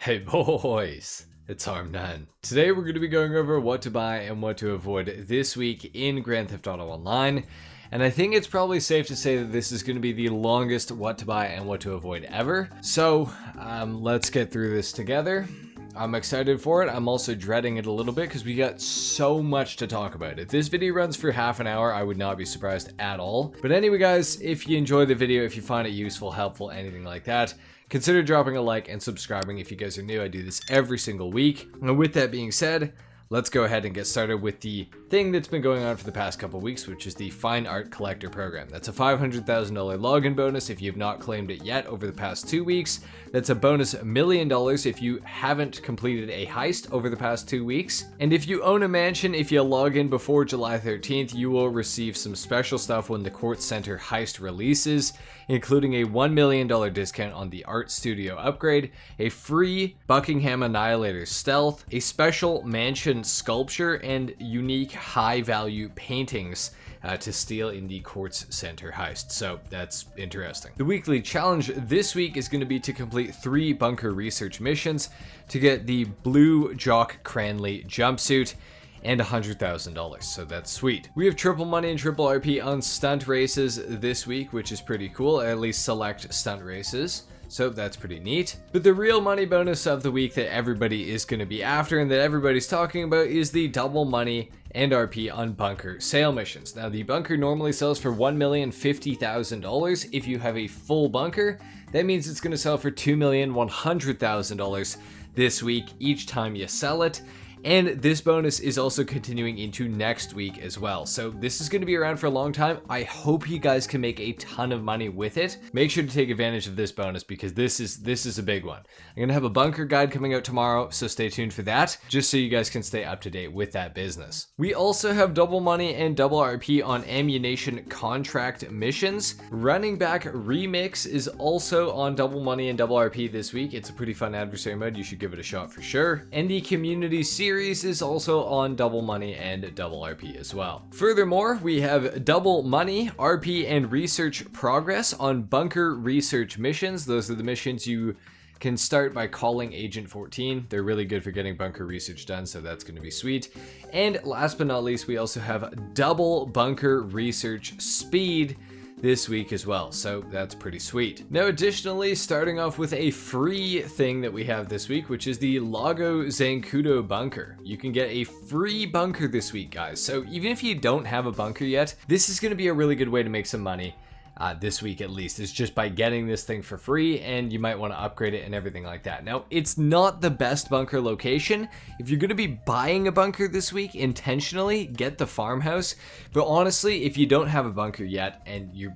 Hey boys, it's HarmNone. Today we're going to be going over what to buy and what to avoid this week in Grand Theft Auto Online. And I think it's probably safe to say that this is going to be the longest what to buy and what to avoid ever. So let's get through this together. I'm excited for it. I'm also dreading it a little bit because we got so much to talk about. If this video runs for half an hour, I would not be surprised at all. But anyway guys, if you enjoy the video, if you find it useful, helpful, anything like that, consider dropping a like and subscribing if you guys are new. I do this every single week. And with that being said, let's go ahead and get started with the thing that's been going on for the past couple weeks, which is the Fine Art Collector program. That's a $500,000 login bonus if you've not claimed it yet over the past 2 weeks. That's a bonus $1 million if you haven't completed a heist over the past 2 weeks. And if you own a mansion, if you log in before July 13th, you will receive some special stuff when the Quartz Center heist releases, including a $1 million discount on the art studio upgrade, a free Buckingham Annihilator stealth, a special mansion sculpture, and unique high-value paintings to steal in the Quartz Center heist. So that's interesting. The weekly challenge this week is going to be to complete 3 bunker research missions to get the blue Jock Cranley jumpsuit and $100,000, so that's sweet. We have triple money and triple RP on stunt races this week, which is pretty cool, at least select stunt races. So that's pretty neat. But the real money bonus of the week that everybody is going to be after and that everybody's talking about is the double money and RP on bunker sale missions. Now the bunker normally sells for $1,050,000 if you have a full bunker. That means it's going to sell for $2,100,000 this week each time you sell it. And this bonus is also continuing into next week as well. So this is going to be around for a long time. I hope you guys can make a ton of money with it. Make sure to take advantage of this bonus because this is a big one. I'm going to have a bunker guide coming out tomorrow, so stay tuned for that, just so you guys can stay up to date with that business. We also have double money and double RP on ammunition contract missions. Running Back Remix is also on double money and double RP this week. It's a pretty fun adversary mode. You should give it a shot for sure. And the community series is also on double money and double RP as well. Furthermore, we have double money, RP, and research progress on bunker research missions. Those are the missions you can start by calling Agent 14. They're really good for getting bunker research done, so that's going to be sweet. And last but not least, we also have double bunker research speed this week as well, so that's pretty sweet. Now additionally, starting off with a free thing that we have this week, which is the Lago Zancudo bunker. You can get a free bunker this week, guys, so even if you don't have a bunker yet, this is going to be a really good way to make some money. This week at least, is just by getting this thing for free, and you might want to upgrade it and everything like that. Now, it's not the best bunker location. If you're going to be buying a bunker this week, intentionally get the farmhouse. But honestly, if you don't have a bunker yet and you're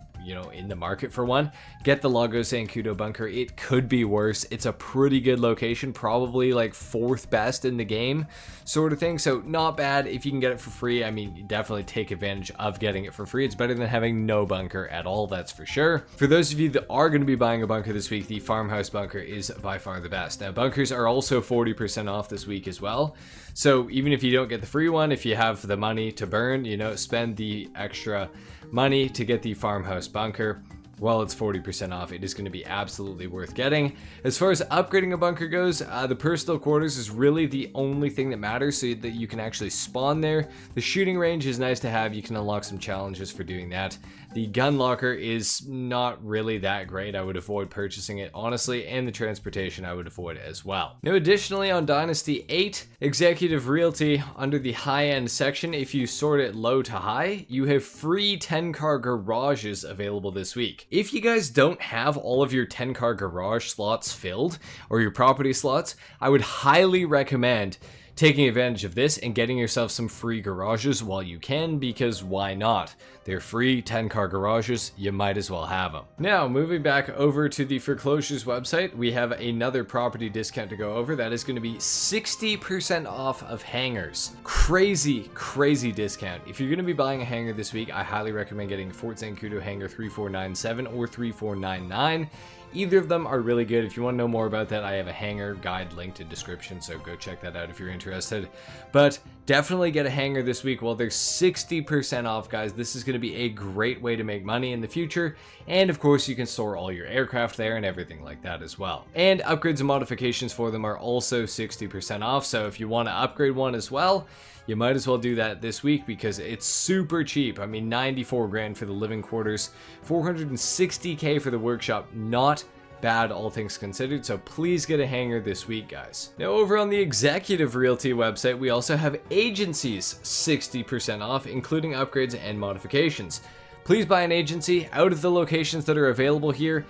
in the market for one, get the Lago Zancudo bunker. It could be worse. It's a pretty good location, probably like 4th best in the game sort of thing. So not bad if you can get it for free. I mean, definitely take advantage of getting it for free. It's better than having no bunker at all, that's for sure. For those of you that are going to be buying a bunker this week, the farmhouse bunker is by far the best. Now, bunkers are also 40% off this week as well. So even if you don't get the free one, if you have the money to burn, spend the extra money to get the farmhouse bunker. Well, it's 40% off. It is going to be absolutely worth getting. As far as upgrading a bunker goes, the personal quarters is really the only thing that matters so that you can actually spawn there. The shooting range is nice to have. You can unlock some challenges for doing that. The gun locker is not really that great. I would avoid purchasing it, honestly, and the transportation I would avoid as well. Now, additionally, on Dynasty 8, Executive Realty, under the high-end section, if you sort it low to high, you have free 10-car garages available this week. If you guys don't have all of your 10-car garage slots filled, or your property slots, I would highly recommend taking advantage of this and getting yourself some free garages while you can, because why not? They're free 10-car garages, you might as well have them. Now, moving back over to the foreclosures website, we have another property discount to go over. That is going to be 60% off of hangars. Crazy, crazy discount. If you're going to be buying a hangar this week, I highly recommend getting Fort Zancudo Hangar 3497 or 3499. Either of them are really good. If you want to know more about that, I have a hangar guide linked in description, so go check that out if you're interested. But Definitely get a hanger this week while they're 60% off, guys. This is going to be a great way to make money in the future. And of course, you can store all your aircraft there and everything like that as well. And upgrades and modifications for them are also 60% off. So if you want to upgrade one as well, you might as well do that this week because it's super cheap. I mean, 94 grand for the living quarters, 460k for the workshop. Not bad, all things considered, so please get a hanger this week, guys. Now, over on the Executive Realty website, we also have agencies 60% off, including upgrades and modifications. Please buy an agency out of the locations that are available here.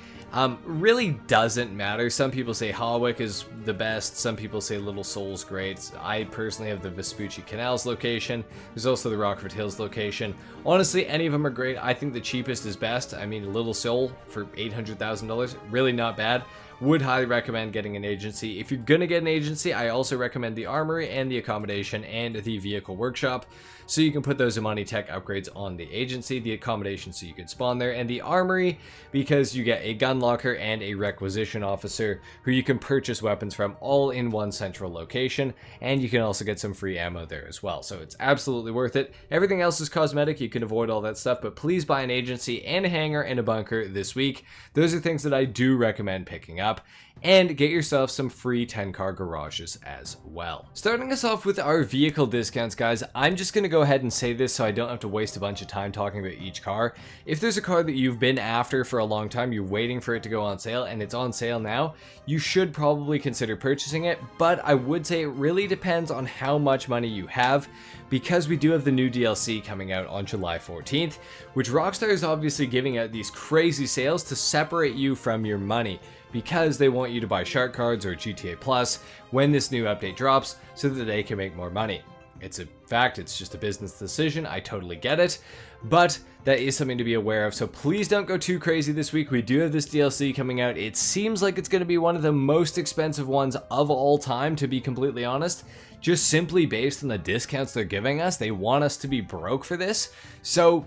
Really doesn't matter. Some people say Hawick is the best. Some people say Little Seoul's great. I personally have the Vespucci Canals location. There's also the Rockford Hills location. Honestly, any of them are great. I think the cheapest is best. I mean, Little Seoul for $800,000, really not bad. Would highly recommend getting an agency. If you're gonna get an agency, I also recommend the armory and the accommodation and the vehicle workshop. So you can put those Imani Tech upgrades on the agency, the accommodation so you can spawn there, and the armory because you get a gun locker and a requisition officer who you can purchase weapons from all in one central location, and you can also get some free ammo there as well. So it's absolutely worth it. Everything else is cosmetic, you can avoid all that stuff, but please buy an agency and a hangar and a bunker this week. Those are things that I do recommend picking up. And get yourself some free 10-car garages as well. Starting us off with our vehicle discounts, guys, I'm just going to go ahead and say this so I don't have to waste a bunch of time talking about each car. If there's a car that you've been after for a long time, you're waiting for it to go on sale, and it's on sale now, you should probably consider purchasing it, but I would say it really depends on how much money you have, because we do have the new DLC coming out on July 14th, which Rockstar is obviously giving out these crazy sales to separate you from your money, because they want you to buy shark cards or GTA Plus when this new update drops so that they can make more money. It's a fact, it's just a business decision, I totally get it, but that is something to be aware of, so please don't go too crazy this week. We do have this DLC coming out. It seems like it's going to be one of the most expensive ones of all time, to be completely honest, just simply based on the discounts they're giving us. They want us to be broke for this, so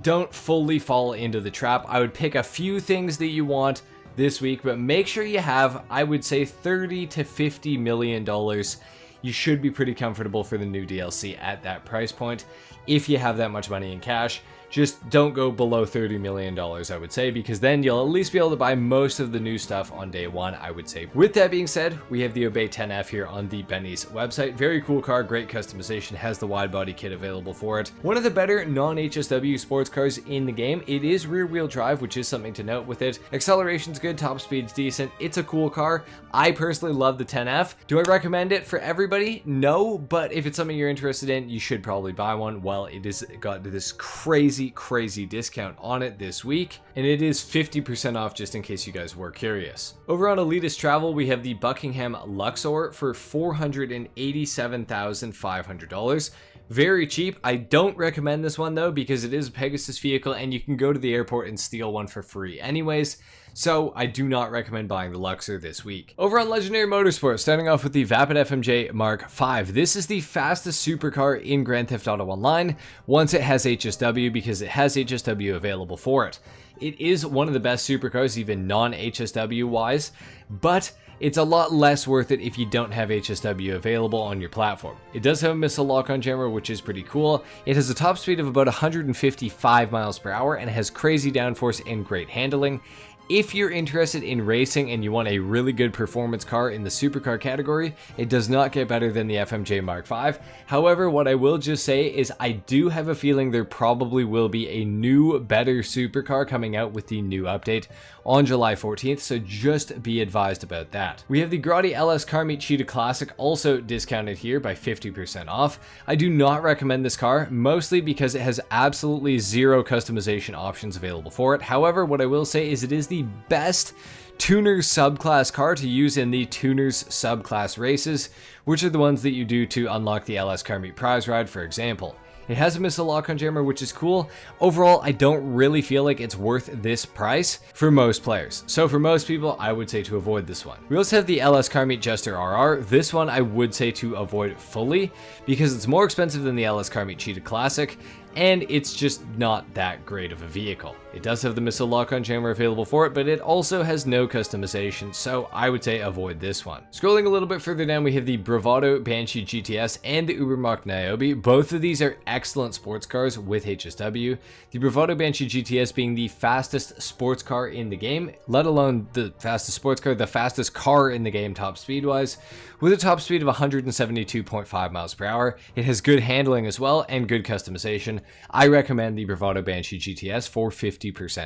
don't fully fall into the trap. I would pick a few things that you want this week, but make sure you have, I would say, $30 to $50 million. You should be pretty comfortable for the new DLC at that price point if you have that much money in cash. Just don't go below $30 million, I would say, because then you'll at least be able to buy most of the new stuff on day one, I would say. With that being said, we have the Obey 10F here on the Benny's website. Very cool car, great customization, has the wide body kit available for it. One of the better non-HSW sports cars in the game. It is rear wheel drive, which is something to note with it. Acceleration's good, top speed's decent. It's a cool car. I personally love the 10F. Do I recommend it for everybody? No, but if it's something you're interested in, you should probably buy one. Well, it has got this crazy discount on it this week, and it is 50% off just in case you guys were curious. Over on Elitist Travel, we have the Buckingham Luxor for $487,500. Very cheap. I don't recommend this one though because it is a Pegasus vehicle and you can go to the airport and steal one for free anyways. So I do not recommend buying the Luxor this week. Over on Legendary Motorsport, starting off with the Vapid FMJ Mark V. This is the fastest supercar in Grand Theft Auto Online once it has HSW, because it has HSW available for it. It is one of the best supercars, even non-HSW wise, but it's a lot less worth it if you don't have HSW available on your platform. It does have a missile lock-on jammer, which is pretty cool. It has a top speed of about 155 miles per hour and has crazy downforce and great handling. If you're interested in racing and you want a really good performance car in the supercar category, it does not get better than the FMJ Mark V. However, what I will just say is I do have a feeling there probably will be a new, better supercar coming out with the new update on July 14th, so just be advised about that. We have the Grotti LS Car Meet Cheetah Classic also discounted here by 50% off. I do not recommend this car, mostly because it has absolutely zero customization options available for it. However, what I will say is it is the best Tuners subclass car to use in the Tuners subclass races, which are the ones that you do to unlock the LS Car Meet Prize Ride, for example. It has a missile lock-on jammer, which is cool. Overall, I don't really feel like it's worth this price for most players. So for most people, I would say to avoid this one. We also have the LS Car Meet Jester RR. This one I would say to avoid fully because it's more expensive than the LS Car Meet Cheetah Classic. and it's just not that great of a vehicle. It does have the missile lock-on chamber available for it, but it also has no customization, so I would say avoid this one. Scrolling a little bit further down, we have the Bravado Banshee GTS and the Ubermacht Niobe. Both of these are excellent sports cars with HSW. The Bravado Banshee GTS being the fastest sports car in the game, let alone the fastest sports car, the fastest car in the game top speed-wise, with a top speed of 172.5 miles per hour. It has good handling as well and good customization. I recommend the Bravado Banshee GTS for 50%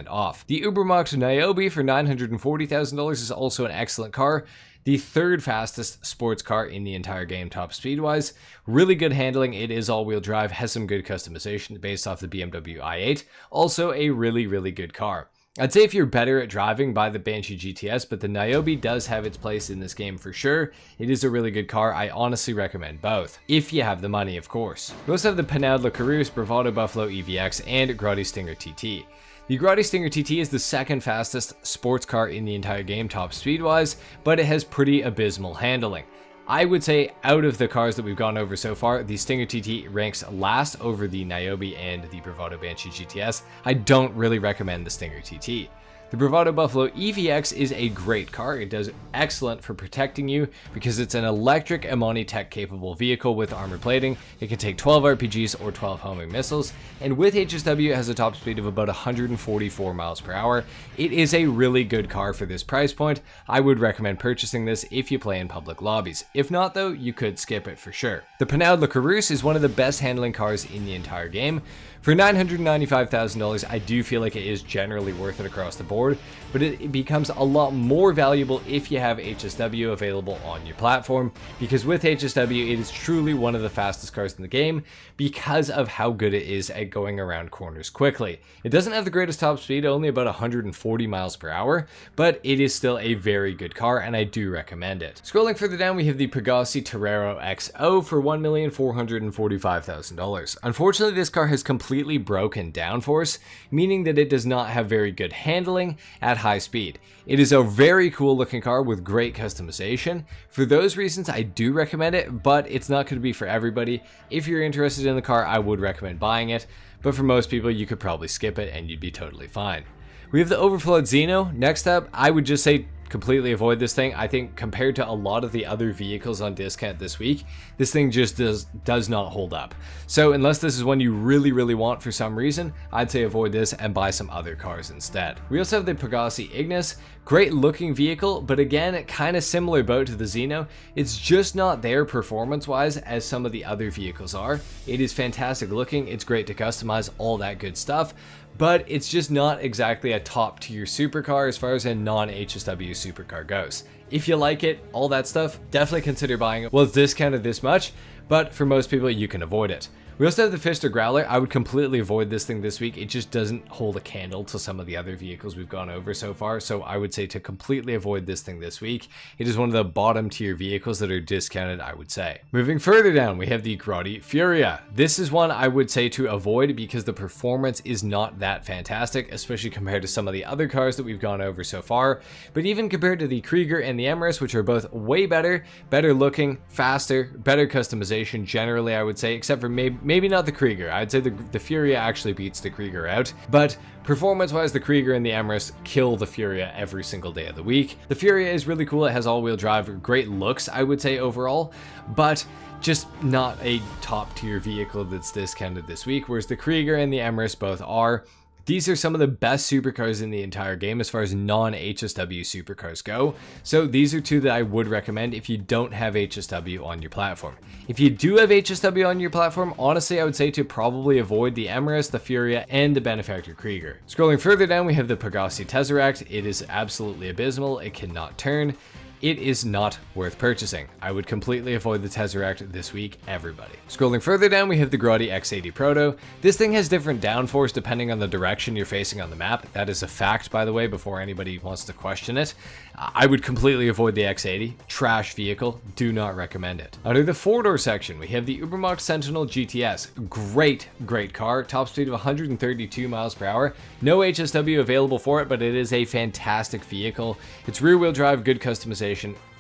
off. The Ubermacht Niobe for $940,000 is also an excellent car. The third fastest sports car in the entire game top speed-wise. Really good handling, it is all-wheel drive, has some good customization based off the BMW i8. Also a really good car. I'd say if you're better at driving, buy the Banshee GTS, but the Niobe does have its place in this game for sure. It is a really good car. I honestly recommend both, if you have the money, of course. We also have the Panhard Le Carousse, Bravado Buffalo EVX, and Grotti Stinger TT. The Grotti Stinger TT is the second fastest sports car in the entire game top speed-wise, but it has pretty abysmal handling. I would say out of the cars that we've gone over so far, the Stinger TT ranks last over the Niobe and the Bravado Banshee GTS. I don't really recommend the Stinger TT. The Bravado Buffalo EVX is a great car. It does excellent for protecting you because it's an electric Amani tech capable vehicle with armor plating. It can take 12 RPGs or 12 homing missiles, and with HSW it has a top speed of about 144 miles per hour. It is a really good car for this price point. I would recommend purchasing this if you play in public lobbies. If not though, you could skip it for sure. The Panhard Le Carousse is one of the best handling cars in the entire game. For $995,000, I do feel like it is generally worth it across the board, but it becomes a lot more valuable if you have HSW available on your platform, because with HSW, it is truly one of the fastest cars in the game because of how good it is at going around corners quickly. It doesn't have the greatest top speed, only about 140 miles per hour, but it is still a very good car, and I do recommend it. Scrolling further down, we have the Pegassi Torero XO for $1,445,000. Unfortunately, this car has completely broken downforce, meaning that it does not have very good handling at high speed. It is a very cool looking car with great customization. For those reasons, I do recommend it, but it's not going to be for everybody. If you're interested in the car, I would recommend buying it, but for most people, you could probably skip it and you'd be totally fine. We have the Overflowed Xeno. Next up, I would just say completely avoid this thing. I think compared to a lot of the other vehicles on discount this week, this thing just does not hold up. So unless this is one you really want for some reason, I'd say avoid this and buy some other cars instead. We also have the Pegassi Ignis. Great looking vehicle, but again, kind of similar boat to the Xeno. It's just not there performance-wise as some of the other vehicles are. It is fantastic looking, it's great to customize, all that good stuff, but it's just not exactly a top tier supercar as far as a non-HSW supercar goes. If you like it, all that stuff, definitely consider buying it. Well, it's discounted this much, but for most people, you can avoid it. We also have the Pfister Growler. I would completely avoid this thing this week. It just doesn't hold a candle to some of the other vehicles we've gone over so far, so I would say to completely avoid this thing this week. It is one of the bottom tier vehicles that are discounted, I would say. Moving further down, we have the Grotti Furia. This is one I would say to avoid because the performance is not that fantastic, especially compared to some of the other cars that we've gone over so far. But even compared to the Krieger and the Emrys, which are both way better looking, faster, better customization generally, I would say, except for maybe not the Krieger. I'd say the Furia actually beats the Krieger out, but performance-wise, the Krieger and the Emrys kill the Furia every single day of the week. The Furia is really cool. It has all-wheel drive, great looks, I would say overall, but just not a top-tier vehicle that's discounted this week, whereas the Krieger and the Emrys both are. These are some of the best supercars in the entire game as far as non-HSW supercars go. So these are two that I would recommend if you don't have HSW on your platform. If you do have HSW on your platform, honestly, I would say to probably avoid the Emrys, the Furia, and the Benefactor Krieger. Scrolling further down, we have the Pegassi Tesseract. It is absolutely abysmal. It cannot turn. It is not worth purchasing. I would completely avoid the Tesseract this week, everybody. Scrolling further down, we have the Grotti X80 Proto. This thing has different downforce depending on the direction you're facing on the map. That is a fact, by the way, before anybody wants to question it. I would completely avoid the X80. Trash vehicle. Do not recommend it. Under the four-door section, we have the Ubermacht Sentinel GTS. Great car. Top speed of 132 miles per hour. No HSW available for it, but it is a fantastic vehicle. It's rear-wheel drive, good customization,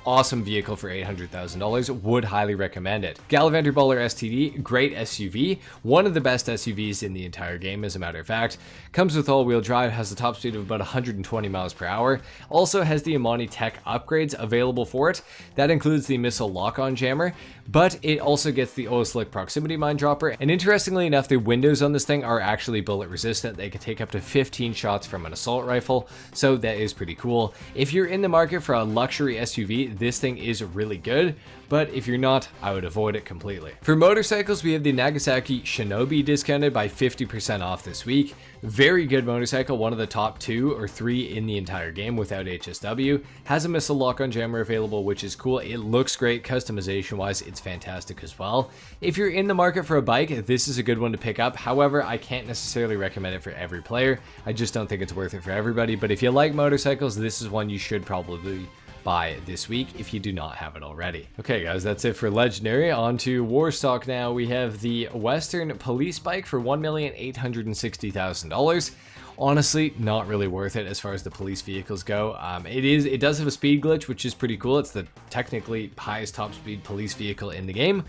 awesome vehicle for $800,000, would highly recommend it. Gallivanter Baller STD, great SUV, one of the best SUVs in the entire game as a matter of fact. Comes with all-wheel drive, has a top speed of about 120 miles per hour, also has the Amani tech upgrades available for it. That includes the missile lock-on jammer, but it also gets the oil slick proximity mine dropper, and interestingly enough, the windows on this thing are actually bullet resistant. They can take up to 15 shots from an assault rifle, so that is pretty cool. If you're in the market for a luxury SUV, this thing is really good, but if you're not, I would avoid it completely. For motorcycles, we have the Nagasaki Shinobi discounted by 50% off this week. Very good motorcycle, one of the top 2 or 3 in the entire game without HSW. Has a missile lock-on jammer available, which is cool. It looks great customization-wise. It's fantastic as well. If you're in the market for a bike, this is a good one to pick up. However, I can't necessarily recommend it for every player. I just don't think it's worth it for everybody. But if you like motorcycles, this is one you should probably buy this week if you do not have it already. Okay guys, that's it for Legendary. On to Warstock now. We have the Western Police Bike for $1,860,000. Honestly, not really worth it as far as the police vehicles go. It does have a speed glitch, which is pretty cool. It's the technically highest top speed police vehicle in the game,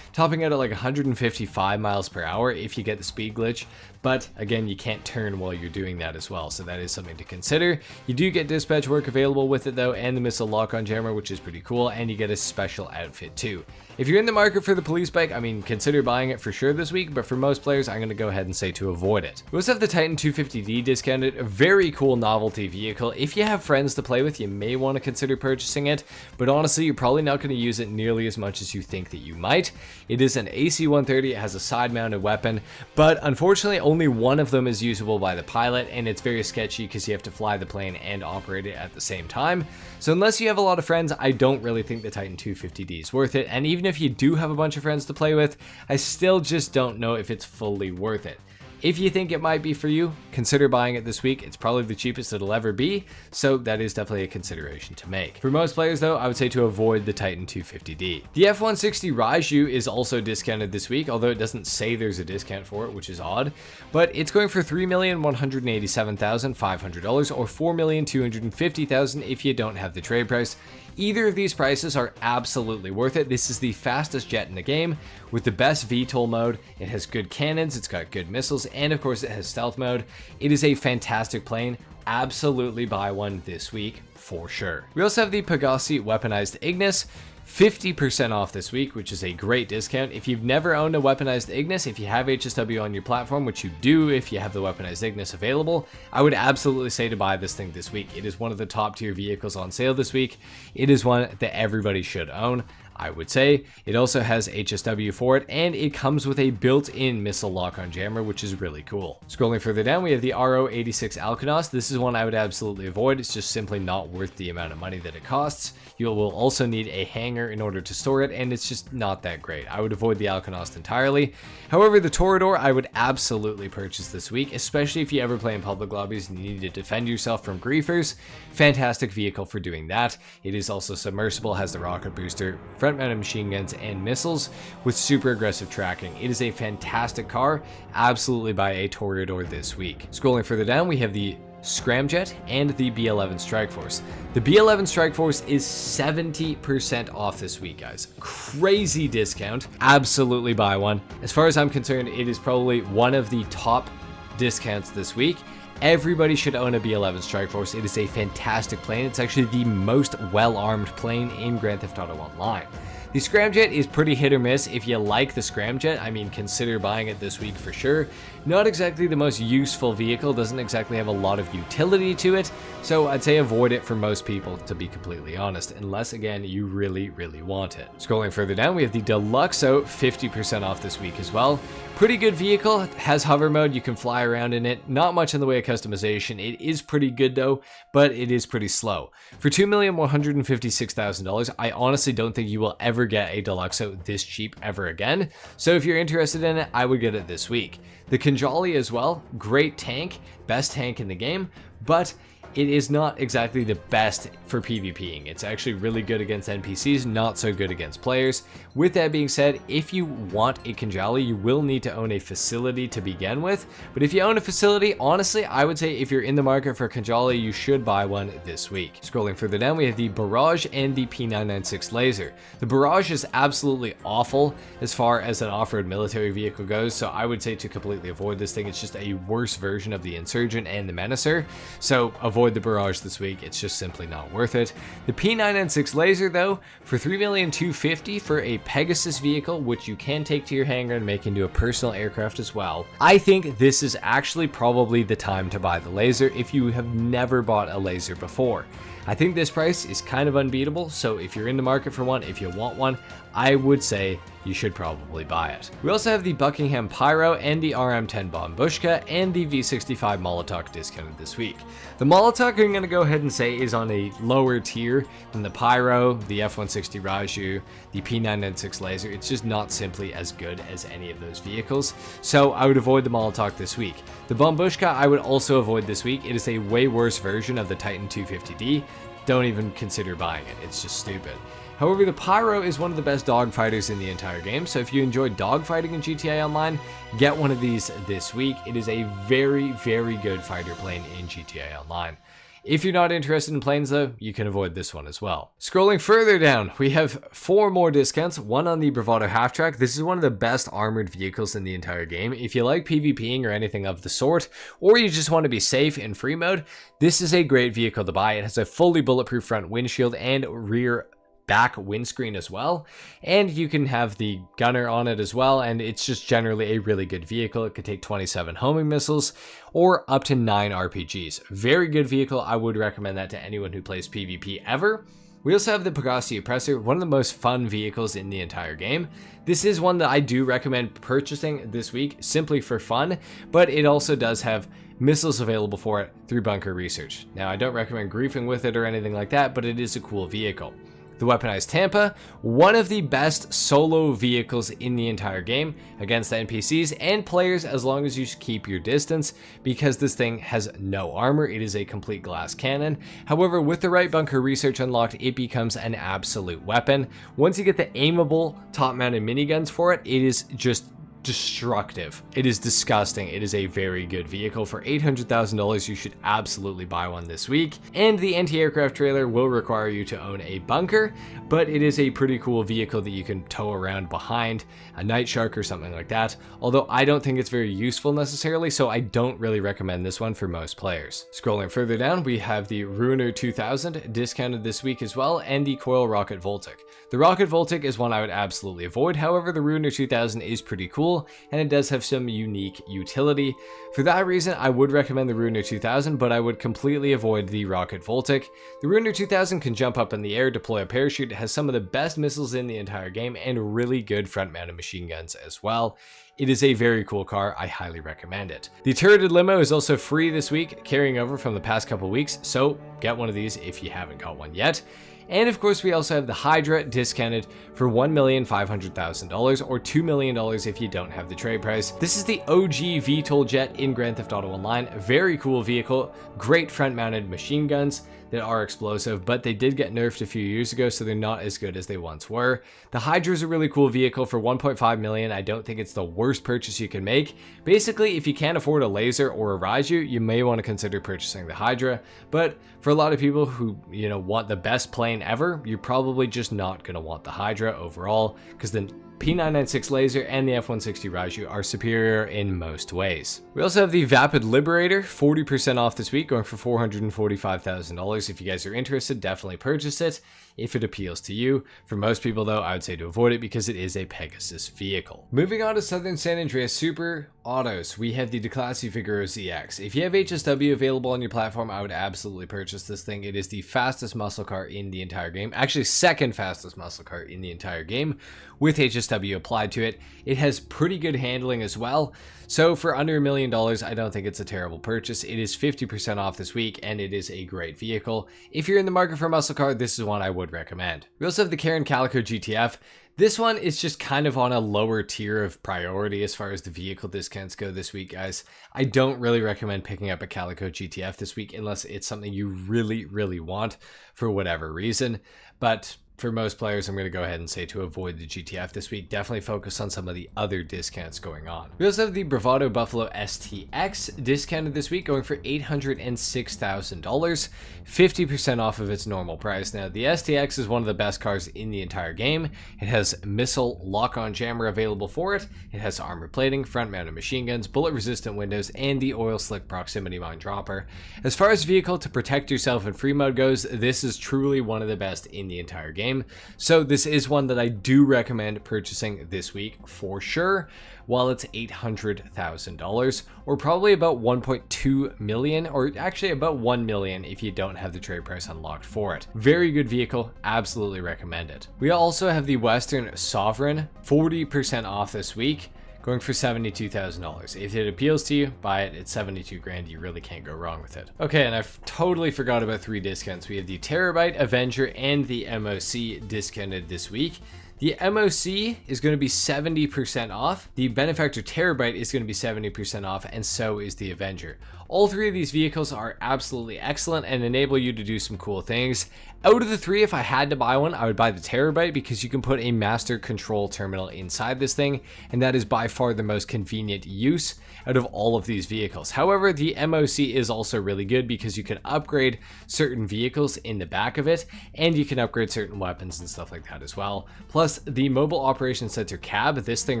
topping out at like 155 miles per hour if you get the speed glitch. But again, you can't turn while you're doing that as well, so that is something to consider. You do get dispatch work available with it though, and the missile lock-on jammer, which is pretty cool, and you get a special outfit too. If you're in the market for the police bike, I mean, consider buying it for sure this week, but for most players, I'm going to go ahead and say to avoid it. We also have the Titan 250D discounted, a very cool novelty vehicle. If you have friends to play with, you may want to consider purchasing it, but honestly, you're probably not going to use it nearly as much as you think that you might. It is an AC-130, it has a side-mounted weapon, but unfortunately, only one of them is usable by the pilot, and it's very sketchy because you have to fly the plane and operate it at the same time. So unless you have a lot of friends, I don't really think the Titan 250D is worth it, and even if you do have a bunch of friends to play with, I still just don't know if it's fully worth it. If you think it might be for you, consider buying it this week. It's probably the cheapest it'll ever be, so that is definitely a consideration to make. For most players though, I would say to avoid the Titan 250D. The F-160 Raiju is also discounted this week, although it doesn't say there's a discount for it, which is odd, but it's going for $3,187,500 or $4,250,000 if you don't have the trade price. Either of these prices are absolutely worth it. This is the fastest jet in the game with the best VTOL mode. It has good cannons, it's got good missiles, and of course it has stealth mode. It is a fantastic plane. Absolutely buy one this week for sure. We also have the Pegasi weaponized Ignis. 50% off this week, which is a great discount. If you've never owned a weaponized Ignis, if you have HSW on your platform, which you do if you have the weaponized Ignis available, I would absolutely say to buy this thing this week. It is one of the top tier vehicles on sale this week. It is one that everybody should own, I would say. It also has HSW for it, and it comes with a built-in missile lock-on jammer, which is really cool. Scrolling further down, we have the RO86 Alkonos. This is one I would absolutely avoid. It's just simply not worth the amount of money that it costs. You will also need a hangar in order to store it, and it's just not that great. I would avoid the Alkonos entirely. However, the Toreador I would absolutely purchase this week, especially if you ever play in public lobbies and you need to defend yourself from griefers. Fantastic vehicle for doing that. It is also submersible, has the rocket booster, front-mounted machine guns, and missiles with super aggressive tracking. It is a fantastic car. Absolutely buy a Toreador this week. Scrolling further down, we have the Scramjet and the B11 Strikeforce. The B11 Strikeforce is 70% off this week, guys. Crazy discount. Absolutely buy one. As far as I'm concerned, it is probably one of the top discounts this week. Everybody should own a B11 Strikeforce. It is a fantastic plane. It's actually the most well-armed plane in Grand Theft Auto Online. The Scramjet is pretty hit or miss. If you like the Scramjet, I mean, consider buying it this week for sure. Not exactly the most useful vehicle, doesn't exactly have a lot of utility to it, so I'd say avoid it for most people, to be completely honest, unless, again, you really, really want it. Scrolling further down, we have the Deluxo, 50% off this week as well. Pretty good vehicle, has hover mode, you can fly around in it, not much in the way of customization. It is pretty good though, but it is pretty slow. For $2,156,000, I honestly don't think you will ever get a Deluxo this cheap ever again, so if you're interested in it, I would get it this week. The Kinjali as well, great tank, best tank in the game, but it is not exactly the best for PvPing. It's actually really good against NPCs, not so good against players. With that being said, if you want a Kinjali, you will need to own a facility to begin with. But if you own a facility, honestly, I would say if you're in the market for Kinjali, you should buy one this week. Scrolling further down, we have the Barrage and the P996 Laser. The Barrage is absolutely awful as far as an off-road military vehicle goes, so I would say to completely avoid this thing. It's just a worse version of the Insurgent and the Menacer, so avoid the Barrage this week. It's just simply not worth it. The P996 Laser, though, for $3,250,000 for a Pegasus vehicle, which you can take to your hangar and make into a personal aircraft as well. I think this is actually probably the time to buy the Laser if you have never bought a Laser before. I think this price is kind of unbeatable, so if you're in the market for one, if you want one, I would say you should probably buy it. We also have the Buckingham Pyro and the RM10 Bombushka and the V65 Molotov discounted this week. The Molotov, I'm going to go ahead and say, is on a lower tier than the Pyro, the F-160 Raju, the P996 Laser. It's just not simply as good as any of those vehicles, so I would avoid the Molotov this week. The Bombushka I would also avoid this week. It is a way worse version of the Titan 250D. Don't even consider buying it. It's just stupid. However, the Pyro is one of the best dogfighters in the entire game, so if you enjoy dogfighting in GTA Online, get one of these this week. It is a very, very good fighter plane in GTA Online. If you're not interested in planes though, you can avoid this one as well. Scrolling further down, we have 4 more discounts, one on the Bravado Half-Track. This is one of the best armored vehicles in the entire game. If you like PvPing or anything of the sort, or you just want to be safe in free mode, this is a great vehicle to buy. It has a fully bulletproof front windshield and rear back windscreen as well, and you can have the gunner on it as well, and it's just generally a really good vehicle. It could take 27 homing missiles or up to 9 RPGs. Very good vehicle. I would recommend that to anyone who plays PvP ever. We also have the Pegasi Oppressor, one of the most fun vehicles in the entire game. This is one that I do recommend purchasing this week simply for fun, but it also does have missiles available for it through bunker research. Now, I don't recommend griefing with it or anything like that, but it is a cool vehicle. The Weaponized Tampa, one of the best solo vehicles in the entire game against NPCs and players as long as you keep your distance, because this thing has no armor. It is a complete glass cannon. However, with the right bunker research unlocked, it becomes an absolute weapon. Once you get the aimable top-mounted miniguns for it, it is just destructive. It is disgusting. It is a very good vehicle. For $800,000, you should absolutely buy one this week. And the anti-aircraft trailer will require you to own a bunker, but it is a pretty cool vehicle that you can tow around behind a Night Shark or something like that. Although I don't think it's very useful necessarily, so I don't really recommend this one for most players. Scrolling further down, we have the Ruiner 2000 discounted this week as well, and the Coil Rocket Voltic. The Rocket Voltic is one I would absolutely avoid. However, the Ruiner 2000 is pretty cool, and it does have some unique utility. For that reason, I would recommend the Ruiner 2000, but I would completely avoid the Rocket Voltic. The Ruiner 2000 can jump up in the air, deploy a parachute, has some of the best missiles in the entire game, and really good front-mounted machine guns as well. It is a very cool car. I highly recommend it. The Turreted Limo is also free this week, carrying over from the past couple weeks, so get one of these if you haven't got one yet. And of course, we also have the Hydra discounted for $1,500,000 or $2 million if you don't have the trade price. This is the OG VTOL jet in Grand Theft Auto Online. Very cool vehicle, great front-mounted machine guns that are explosive, but they did get nerfed a few years ago, so they're not as good as they once were. The Hydra is a really cool vehicle for $1.5 million. I don't think it's the worst purchase you can make. Basically, if you can't afford a laser or a Raju, you may want to consider purchasing the Hydra, but for a lot of people who, want the best plane ever, you're probably just not going to want the Hydra overall, because the P996 Laser and the F-160 Raju are superior in most ways. We also have the Vapid Liberator, 40% off this week, going for $445,000. If you guys are interested, definitely purchase it if it appeals to you. For most people though, I would say to avoid it because it is a Pegasus vehicle. Moving on to Southern San Andreas Super Autos, we have the Declasse Figaro ZX. If you have HSW available on your platform, I would absolutely purchase this thing. It is the fastest muscle car in the entire game. Actually, second fastest muscle car in the entire game with HSW applied to it. It has pretty good handling as well. So for under $1 million, I don't think it's a terrible purchase. It is 50% off this week, and it is a great vehicle. If you're in the market for a muscle car, this is one I would recommend. We also have the Karen Calico GTF. This one is just kind of on a lower tier of priority as far as the vehicle discounts go this week, guys. I don't really recommend picking up a Calico GTF this week unless it's something you really, really want for whatever reason. But for most players, I'm going to go ahead and say to avoid the GTF this week. Definitely focus on some of the other discounts going on. We also have the Bravado Buffalo STX discounted this week, going for $806,000, 50% off of its normal price. Now, the STX is one of the best cars in the entire game. It has missile lock-on jammer available for it. It has armor plating, front-mounted machine guns, bullet-resistant windows, and the oil slick proximity mine dropper. As far as vehicle to protect yourself in free mode goes, this is truly one of the best in the entire game. So this is one that I do recommend purchasing this week for sure, while it's $800,000 or probably about 1.2 million, or actually about 1 million if you don't have the trade price unlocked for it. Very good vehicle, absolutely recommend it. We also have the Western Sovereign, 40% off this week, going for $72,000. If it appeals to you, buy it. It's 72 grand. You really can't go wrong with it. Okay, and I've totally forgot about 3 discounts. We have the Terabyte, Avenger, and the MOC discounted this week. The MOC is going to be 70% off. The Benefactor Terabyte is going to be 70% off, and so is the Avenger. All 3 of these vehicles are absolutely excellent and enable you to do some cool things. Out of the 3, if I had to buy one, I would buy the Terabyte because you can put a master control terminal inside this thing, and that is by far the most convenient use out of all of these vehicles. However, the MOC is also really good because you can upgrade certain vehicles in the back of it, and you can upgrade certain weapons and stuff like that as well. Plus, the Mobile Operations Center cab, this thing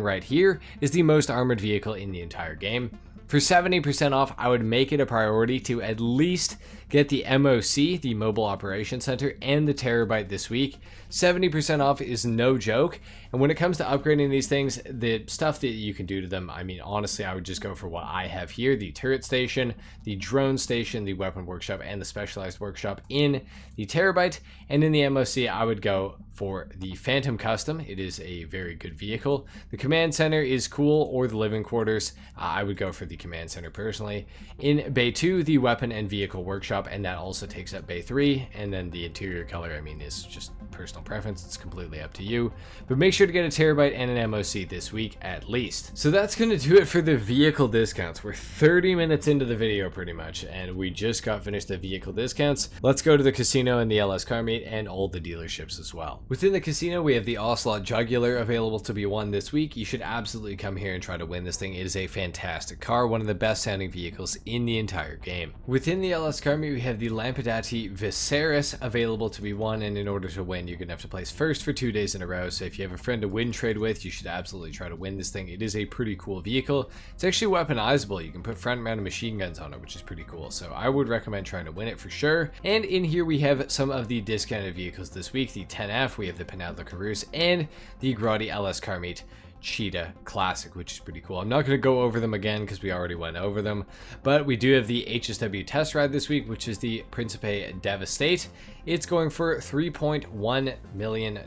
right here, is the most armored vehicle in the entire game. For 70% off, I would make it a priority to at least get the MOC, the Mobile Operations Center, and the Terabyte this week. 70% off is no joke. And when it comes to upgrading these things, the stuff that you can do to them, I mean, honestly, I would just go for what I have here: the turret station, the drone station, the weapon workshop, and the specialized workshop in the Terabyte. And in the MOC, I would go for the Phantom Custom. It is a very good vehicle. The command center is cool, or the living quarters. I would go for the command center personally. In Bay 2, the weapon and vehicle workshop, and that also takes up Bay 3. And then the interior color, I mean, is just personal preference. It's completely up to you. But make sure to get a Terabyte and an MOC this week at least. So that's going to do it for the vehicle discounts. We're 30 minutes into the video pretty much, and we just got finished the vehicle discounts. Let's go to the casino and the LS Car Meet and all the dealerships as well. Within the casino, we have the Ocelot Jugular available to be won this week. You should absolutely come here and try to win this thing. It is a fantastic car, one of the best sounding vehicles in the entire game. Within the LS Car Meet, we have the Lampadati Viserys available to be won, and in order to win, you're going to have to place first for 2 days in a row. So if you have a friend to win trade with, you should absolutely try to win this thing. It is a pretty cool vehicle. It's actually weaponizable. You can put front mounted machine guns on it, which is pretty cool. So I would recommend trying to win it for sure. And in here we have some of the discounted vehicles this week. The 10F, we have the Penadlo Carouse, and the Grotti LS Car Meet Cheetah Classic, which is pretty cool. I'm not going to go over them again because we already went over them, but we do have the HSW test ride this week, which is the Principe Devastate. It's going for $3.1 million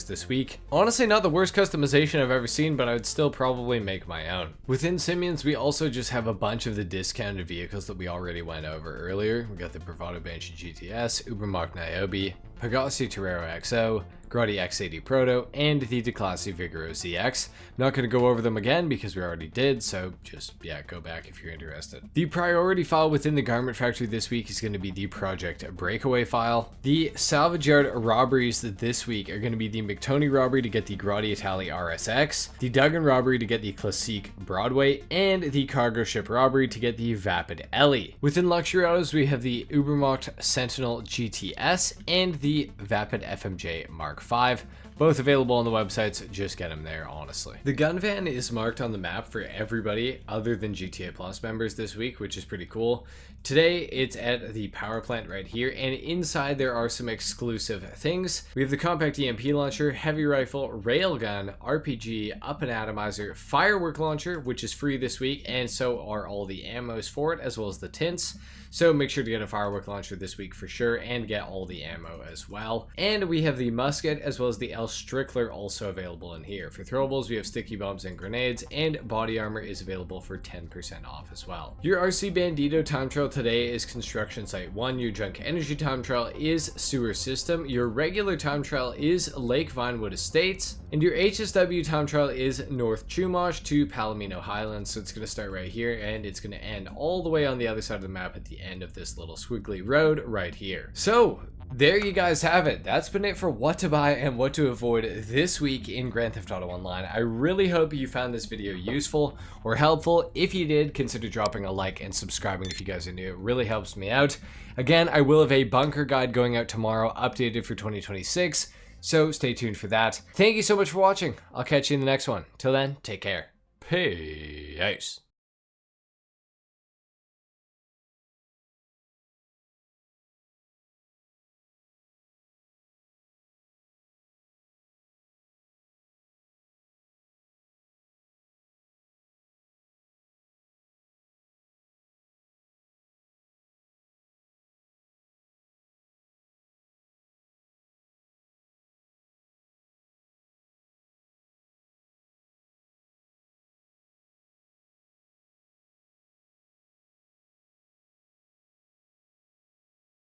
this week. Honestly, not the worst customization I've ever seen, but I would still probably make my own. Within Simeon's, we also just have a bunch of the discounted vehicles that we already went over earlier. We got the Bravado Banshee GTS, Ubermacht Niobe, Pegassi Torero XO, Grotti X80 Proto, and the Declassi Vigoro ZX. I'm not going to go over them again because we already did, so just, yeah, go back if you're interested. The priority file within the Garment Factory this week is going to be the Project Breakaway file. The Salvage Yard robberies this week are going to be the McTony robbery to get the Grotti Itali RSX, the Duggan robbery to get the Classique Broadway, and the Cargo Ship robbery to get the Vapid Ellie. Within Luxury Autos, we have the Ubermacht Sentinel GTS and the Vapid FMJ Mark V, both available on the websites. Just get them there, honestly. The gun van is marked on the map for everybody other than GTA Plus members this week, which is pretty cool. Today it's at the power plant right here, and inside there are some exclusive things. We have the compact EMP launcher, heavy rifle, railgun, RPG, up and atomizer, firework launcher, which is free this week, and so are all the ammos for it, as well as the tints. So make sure to get a firework launcher this week for sure and get all the ammo as well. And we have the musket as well as the L Strickler also available in here. For throwables, we have sticky bombs and grenades, and body armor is available for 10% off as well. Your RC Bandito time trial today is Construction Site 1. Your Junk Energy time trial is Sewer System. Your regular time trial is Lake Vinewood Estates. And your HSW time trial is North Chumash to Palomino Highlands. So it's going to start right here and it's going to end all the way on the other side of the map at the end of this little squiggly road right here. So there you guys have it. That's been it for what to buy and what to avoid this week in Grand Theft Auto Online. I really hope you found this video useful or helpful. If you did, consider dropping a like and subscribing if you guys are new. It really helps me out. Again, I will have a bunker guide going out tomorrow, updated for 2026. So stay tuned for that. Thank you so much for watching. I'll catch you in the next one. Till then, take care. Peace.